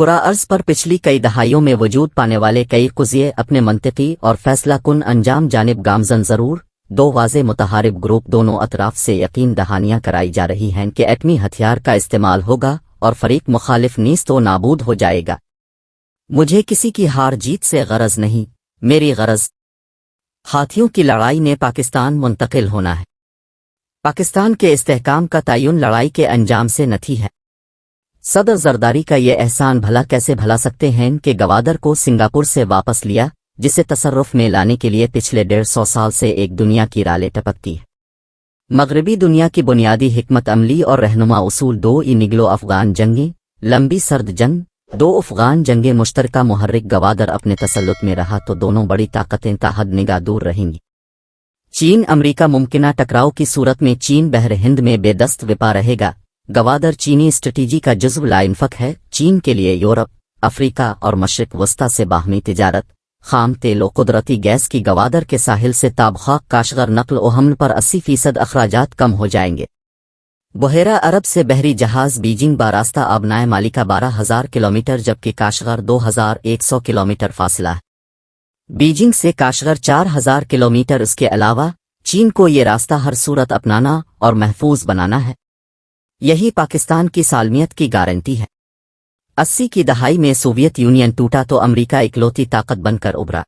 कुरा अर्ज पर पिछली कई दहाइयों में वजूद पाने वाले कई कुज़िये अपने मंतिकी और फैसला कुन अंजाम जानिब गामजन ज़रूर। दो वाज़े मुतहारिब ग्रुप दोनों अतराफ से यकीन दहानियाँ कराई जा रही हैं कि एटमी हथियार का इस्तेमाल होगा और फरीक मुखालिफ नीस्तो नाबूद हो जाएगा। मुझे किसी की हार जीत से गरज नहीं, मेरी गरज हाथियों की लड़ाई ने पाकिस्तान मुंतकिल होना है। पाकिस्तान के इस्तेहकाम का तयन लड़ाई के अंजाम से नथी है। सदर जरदारी का ये एहसान भला कैसे भला सकते हैं कि गवादर को सिंगापुर से वापस लिया, जिसे तसर्रुफ में लाने के लिए पिछले 150 साल से एक दुनिया की रालें टपकती है। मगरबी दुनिया की बुनियादी हिकमत अमली और रहनुमा उसूल दो निगलो अफगान जंगें, लंबी सर्द जंग, दो अफगान जंगें मुश्तरका मुहर्रिक गवादर अपने तसल्लुत में रहा तो दोनों बड़ी ताकतें ताहद निगाह दूर रहेंगी। चीन अमरीका मुमकिना टकराव की सूरत में चीन बहर हिंद में बेदस्त विपा रहेगा। गवादर चीनी स्ट्रेटेजी का जुज़्व लाइनफक है। चीन के लिए यूरोप, अफ्रीका और मशरिक वस्ता से बाहमी तिजारत, खाम तेल और कुदरती गैस की गवादर के साहिल से ताबखाक काशगर नकल व हमल पर 80% अखराजात कम हो जाएंगे। बहेरा अरब से बहरी जहाज बीजिंग बारास्ता आबनाए मालिका 12,000 किलोमीटर जबकि काशगर 2,100 किलोमीटर फासला है। बीजिंग से काशगर 4,000 किलोमीटर। इसके अलावा चीन को ये रास्ता हर सूरत अपनाना और महफूज बनाना है। यही पाकिस्तान की सालमियत की गारंटी है। 80 की दहाई में सोवियत यूनियन टूटा तो अमरीका इकलौती ताकत बनकर उभरा।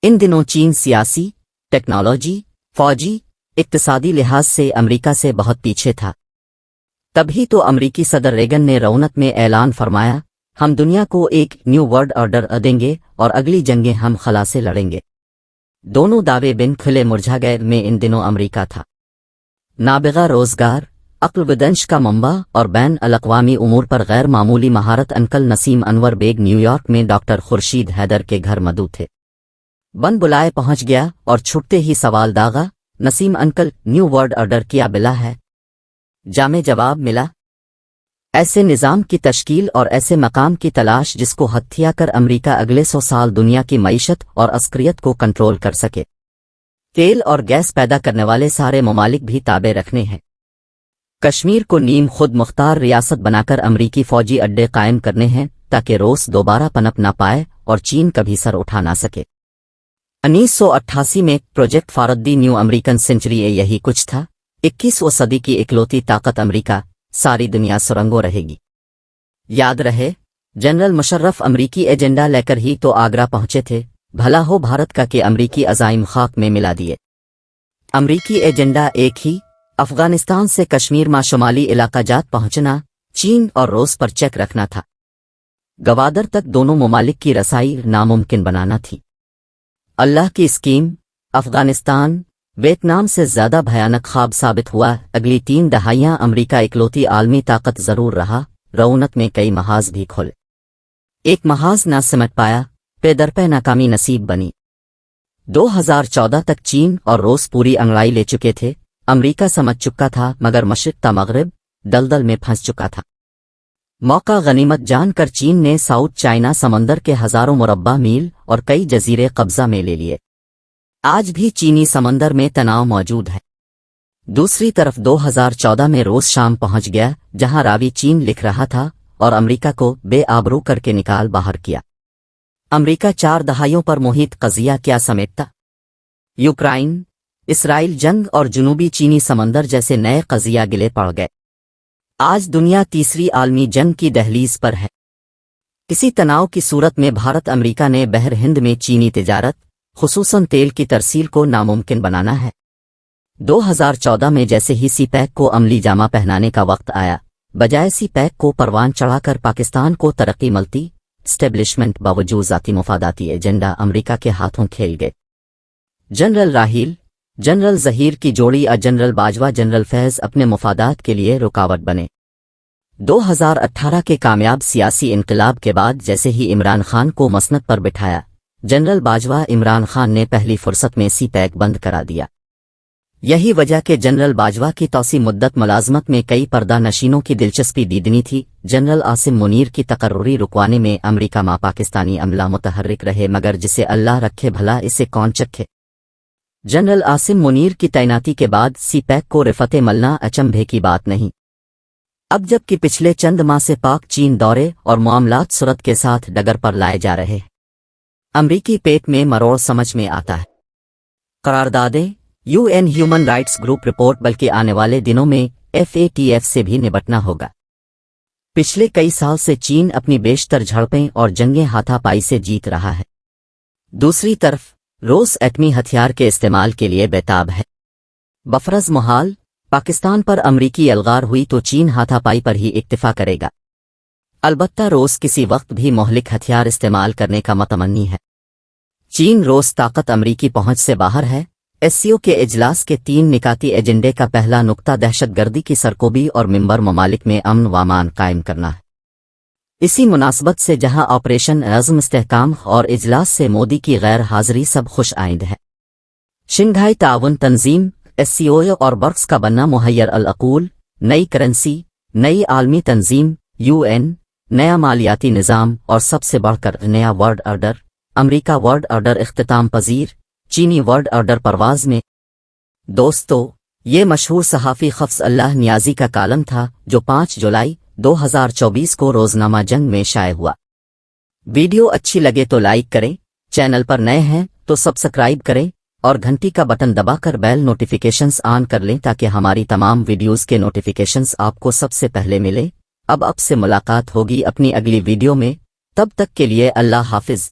इन दिनों चीन सियासी, टेक्नोलॉजी, फौजी, इक्तिसादी लिहाज से अमरीका से बहुत पीछे था। तभी तो अमरीकी सदर रेगन ने रौनक में ऐलान फरमाया, हम दुनिया को एक न्यू वर्ल्ड ऑर्डर देंगे और अगली जंगें हम खला से लड़ेंगे। दोनों दावे बिन खुले मुरझा गए में इन दिनों अमरीका था। नाबिगा रोजगार, अक्ल विदंश का मंबा और बैन अल-अक़वामी उमूर पर गैर मामूली महारत। अंकल नसीम अनवर बेग न्यूयॉर्क में डॉक्टर खुर्शीद हैदर के घर मदू थे। बन बुलाए पहुंच गया और छुटते ही सवाल दागा, Naseem uncle new world order क्या बिला है? जामे जवाब मिला, ऐसे निज़ाम की तश्कील और ऐसे मकाम की तलाश जिसको हथिया कर अमरीका अगले 100 साल दुनिया की मईशत और अस्करियत को कंट्रोल कर सके। तेल और गैस पैदा करने वाले सारे ममालिक भी ताबे रखने हैं। कश्मीर को नीम खुद मुख्तार रियासत बनाकर अमरीकी फौजी अड्डे कायम करने हैं ताकि रूस दोबारा पनप ना पाए और चीन कभी सर उठा ना सके। 1988 में प्रोजेक्ट फारद्दी न्यू अमेरिकन सेंचुरी यही कुछ था। 21वीं सदी की इकलौती ताकत अमरीका, सारी दुनिया सुरंगों रहेगी। याद रहे, जनरल मुशर्रफ अमरीकी एजेंडा लेकर ही तो आगरा पहुंचे थे। भला हो भारत का कि अमरीकी अज़ाइम खाक में मिला दिए। अमरीकी एजेंडा एक ही, अफगानिस्तान से कश्मीर में शुमाली इलाका जात पहुंचना, चीन और रूस पर चेक रखना था। गवादर तक दोनों ममालिक की रसाई नामुमकिन बनाना थी। अल्लाह की स्कीम अफगानिस्तान वियतनाम से ज़्यादा भयानक ख्वाब साबित हुआ। अगली 3 दहाइयाँ अमरीका इकलौती आलमी ताकत ज़रूर रहा। रौनक में कई महाज भी खुले। एक महाज न समझ पाया, पेदरपे नाकामी नसीब बनी। 2014 तक चीन और रूस पूरी अंगड़ाई ले चुके थे। अमरीका समझ चुका था मगर मशरिक ता मगरिब दलदल में फंस चुका था। मौका गनीमत जानकर चीन ने साउथ चाइना समंदर के हजारों मुरब्बा मील और कई जजीरे कब्जा में ले लिए। आज भी चीनी समंदर में तनाव मौजूद है। दूसरी तरफ 2014 में रूस शाम पहुंच गया, जहां रावी चीन लिख रहा था और अमरीका को बेआबरू करके निकाल बाहर किया। अमरीका 4 दहाइयों पर मुहित कज़िया क्या समेटता? यूक्राइन, इसराइल जंग और जुनूबी चीनी समंदर जैसे नए कज़िया गिले पड़ गए। आज दुनिया तीसरी आलमी जंग की दहलीज पर है। किसी तनाव की सूरत में भारत अमरीका ने बहर हिंद में चीनी तिजारत, खुसूसन तेल की तरसील को नामुमकिन बनाना है। 2014 में जैसे ही सी पैक को अमली जामा पहनाने का वक्त आया, बजाय सी पैक को परवान चढ़ाकर पाकिस्तान को तरक्की मिलती, स्टेब्लिशमेंट बावजूद ज़ाती मुफादाती एजेंडा अमरीका के हाथों खेल गए। जनरल राहील, जनरल जहीर की जोड़ी और जनरल बाजवा जनरल फैज़ अपने मुफादात के लिए रुकावट बने। 2018 के कामयाब सियासी इनकलाब के बाद जैसे ही इमरान खान को मसनद पर बिठाया, जनरल बाजवा इमरान खान ने पहली फुर्सत में सी पैक बंद करा दिया। यही वजह के जनरल बाजवा की तौसी मुद्दत मुलाजमत में कई पर्दा नशीनों की दिलचस्पी दीदनी थी। जनरल आसिम मुनीर की तकर्रुरी रुकवाने में अमरीका मां पाकिस्तानी अमला मुतहर्रिक रहे, मगर जिसे अल्लाह रखे भला इसे कौन चखे। जनरल आसिम मुनीर की तैनाती के बाद सी पैक को रिफते मलना अचंभे की बात नहीं। اب جبکہ پچھلے چند ماہ سے پاک چین دورے اور معاملات صورت کے ساتھ ڈگر پر لائے جا رہے ہیں، امریکی پیٹ میں مروڑ سمجھ میں آتا ہے۔ قراردادیں U N human rights group report بلکہ آنے والے دنوں میں FATF سے بھی نبٹنا ہوگا۔ پچھلے کئی سال سے چین اپنی بیشتر جھڑپیں اور جنگیں ہاتھا پائی سے جیت رہا ہے۔ دوسری طرف روس ایٹمی ہتھیار کے استعمال کے لیے بیتاب ہے۔ بفرض محال پاکستان پر امریکی الغار ہوئی تو چین ہاتھا پائی پر ہی اکتفا کرے گا۔ البتہ روس کسی وقت بھی مہلک ہتھیار استعمال کرنے کا متمنی ہے۔ چین روس طاقت امریکی پہنچ سے باہر ہے۔ SCO کے اجلاس کے 3 نکاتی ایجنڈے کا پہلا نقطہ دہشت گردی کی سرکوبی اور ممبر ممالک میں امن و امان قائم کرنا ہے۔ اسی مناسبت سے جہاں آپریشن عزم استحکام اور اجلاس سے مودی کی غیر حاضری سب خوش آئند ہے۔ شنگھائی تعاون تنظیم SCO اور برکس کا بننا مہیر العقول، نئی کرنسی، نئی عالمی تنظیم UN، نیا مالیاتی نظام اور سب سے بڑھ کر نیا ورلڈ آرڈر، امریکہ ورلڈ آرڈر اختتام پذیر، چینی ورلڈ آرڈر پرواز میں۔ دوستو، یہ مشہور صحافی حفظ اللہ نیازی کا کالم تھا جو 5 جولائی 2024 کو روزنامہ جنگ میں شائع ہوا۔ ویڈیو اچھی لگے تو لائک کریں، چینل پر نئے ہیں تو سبسکرائب کریں اور گھنٹی کا بٹن دبا کر بیل نوٹیفیکیشنز آن کر لیں تاکہ ہماری تمام ویڈیوز کے نوٹیفیکیشنز آپ کو سب سے پہلے ملے۔ اب سے ملاقات ہوگی اپنی اگلی ویڈیو میں، تب تک کے لیے اللہ حافظ۔